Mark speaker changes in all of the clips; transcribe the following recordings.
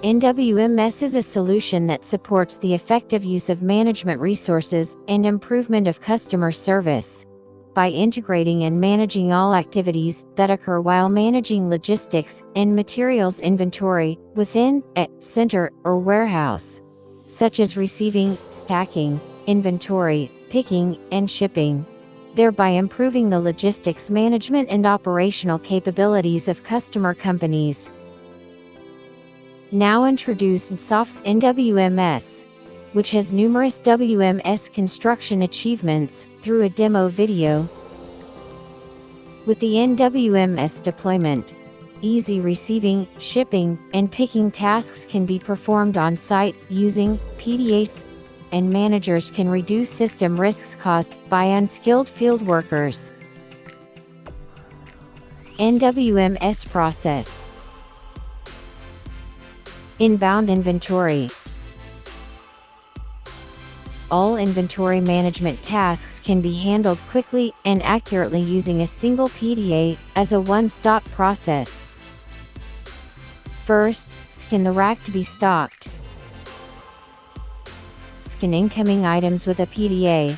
Speaker 1: N-WMS is a solution that supports the effective use of management resources and improvement of customer service. By integrating and managing all activities that occur while managing logistics and materials inventory within a center or warehouse, such as receiving, stacking, inventory, picking, and shipping, thereby improving the logistics management and operational capabilities of customer companies. Now introduce SOFT's N-WMS, which has numerous WMS construction achievements, through a demo video. With the N-WMS deployment, easy receiving, shipping, and picking tasks can be performed on-site using PDAs, and managers can reduce system risks caused by unskilled field workers. N-WMS Process. Inbound inventory. All inventory management tasks can be handled quickly and accurately using a single PDA as a one-stop process. First, scan the rack to be stocked. Scan incoming items with a PDA.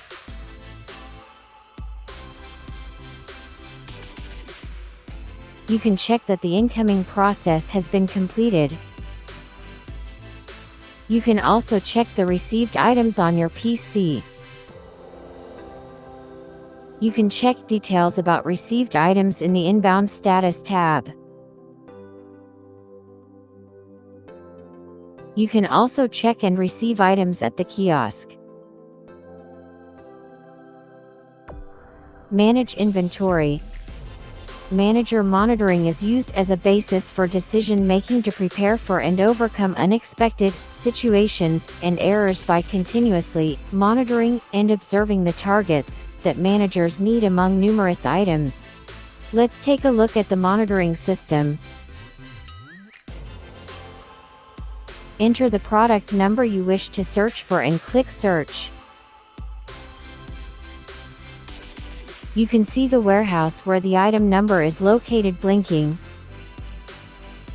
Speaker 1: You can check that the incoming process has been completed. You can also check the received items on your PC. You can check details about received items in the Inbound Status tab. You can also check and receive items at the kiosk. Manage inventory. Manager monitoring is used as a basis for decision-making to prepare for and overcome unexpected situations and errors by continuously monitoring and observing the targets that managers need among numerous items. Let's take a look at the monitoring system. Enter the product number you wish to search for and click Search. You can see the warehouse where the item number is located blinking.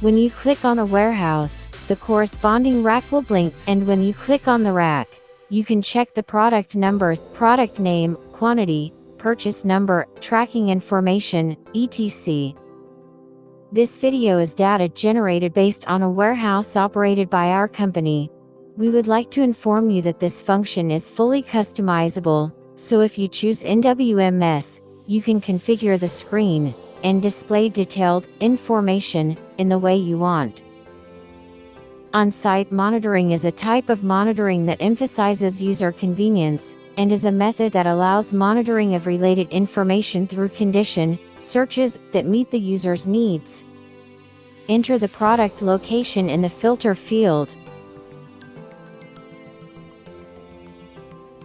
Speaker 1: When you click on a warehouse, the corresponding rack will blink, and when you click on the rack, you can check the product number, product name, quantity, purchase number, tracking information, etc. This video is data generated based on a warehouse operated by our company. We would like to inform you that this function is fully customizable. So if you choose N-WMS, you can configure the screen and display detailed information in the way you want. On-site monitoring is a type of monitoring that emphasizes user convenience and is a method that allows monitoring of related information through condition searches that meet the user's needs. Enter the product location in the filter field.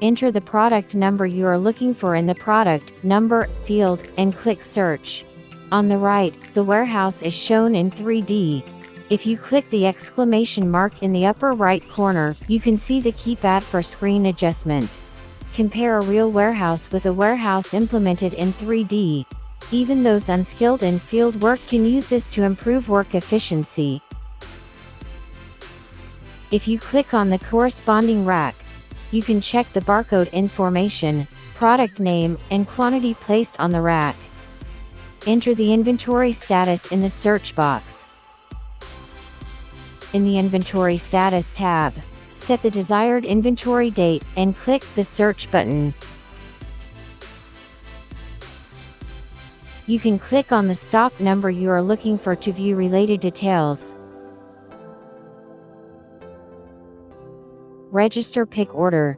Speaker 1: Enter the product number you are looking for in the product number field and click Search. On the right, the warehouse is shown in 3D. If you click the exclamation mark in the upper right corner, you can see the keypad for screen adjustment. Compare a real warehouse with a warehouse implemented in 3D. Even those unskilled in field work can use this to improve work efficiency. If you click on the corresponding rack, you can check the barcode information, product name, and quantity placed on the rack. Enter the inventory status in the search box. In the Inventory Status tab, set the desired inventory date and click the Search button. You can click on the stock number you are looking for to view related details. Register pick order.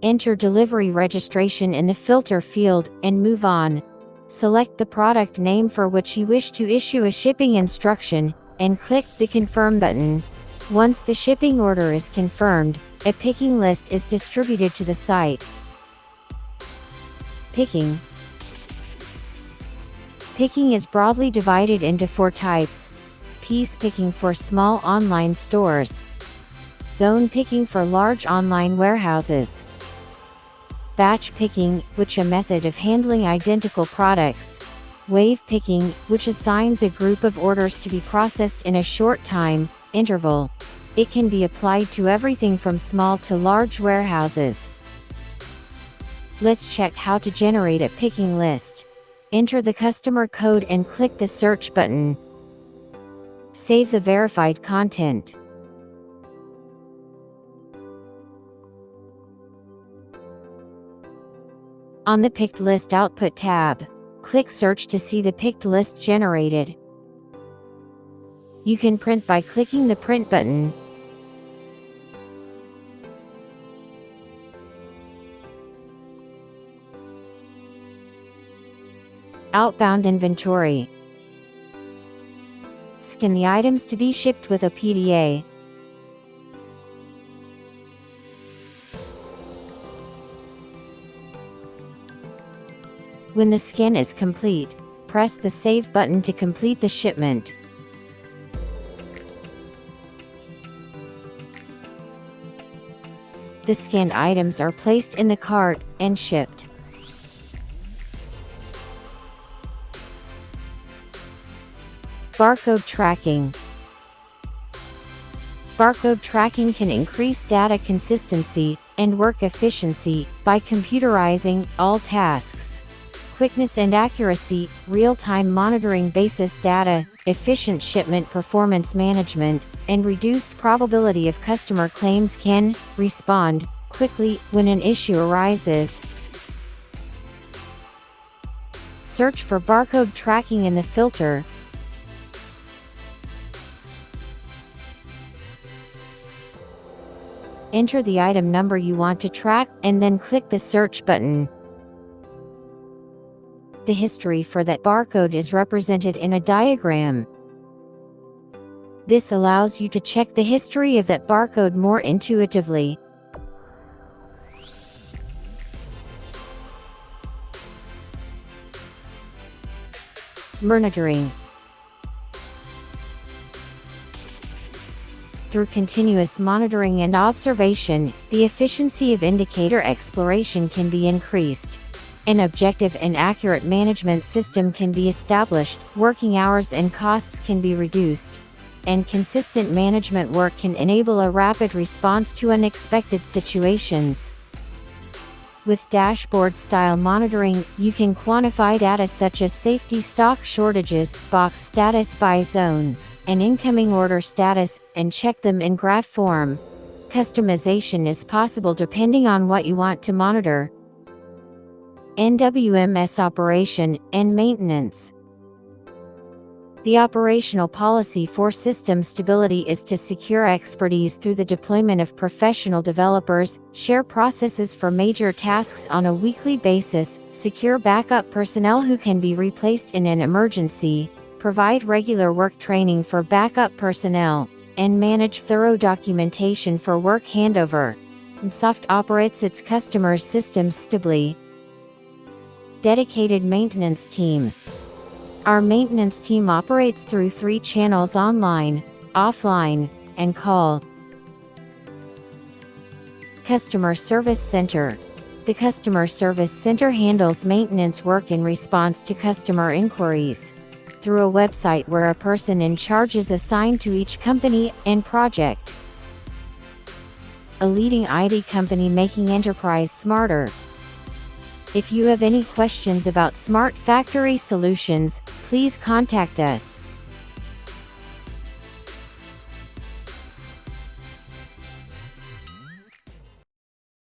Speaker 1: Enter delivery registration in the filter field and move on. Select the product name for which you wish to issue a shipping instruction and click the Confirm button. Once the shipping order is confirmed, a picking list is distributed to the site. Picking. Picking is broadly divided into 4 types. Piece picking for small online stores. Zone picking for large online warehouses. Batch picking, which a method of handling identical products. Wave picking, which assigns a group of orders to be processed in a short time. interval. It can be applied to everything from small to large warehouses. Let's check how to generate a picking list. Enter the customer code and click the search button. Save the verified content. On the picked list output tab, click Search to see the picked list generated. You can print by clicking the Print button. Outbound inventory. Scan the items to be shipped with a PDA. When the scan is complete, press the Save button to complete the shipment. The scanned items are placed in the cart and shipped. Barcode tracking. Barcode tracking can increase data consistency and work efficiency by computerizing all tasks. Quickness and accuracy, real-time monitoring basis data, efficient shipment performance management, and reduced probability of customer claims can respond quickly when an issue arises. Search for barcode tracking in the filter. Enter the item number you want to track, and then click the search button. The history for that barcode is represented in a diagram. This allows you to check the history of that barcode more intuitively. Monitoring. Through continuous monitoring and observation, the efficiency of indicator exploration can be increased. An objective and accurate management system can be established, working hours and costs can be reduced, and consistent management work can enable a rapid response to unexpected situations. With dashboard-style monitoring, you can quantify data such as safety stock shortages, box status by zone, and incoming order status, and check them in graph form. Customization is possible depending on what you want to monitor. N-WMS operation and maintenance. The operational policy for system stability is to secure expertise through the deployment of professional developers, share processes for major tasks on a weekly basis, secure backup personnel who can be replaced in an emergency, provide regular work training for backup personnel, and manage thorough documentation for work handover. Soft operates its customers' systems stably. Dedicated maintenance team. Our maintenance team operates through 3 channels: online, offline, and call. Customer Service Center. The Customer Service Center handles maintenance work in response to customer inquiries through a website where a person in charge is assigned to each company and project. A leading IT company making enterprise smarter. If you have any questions about smart factory solutions, please contact us.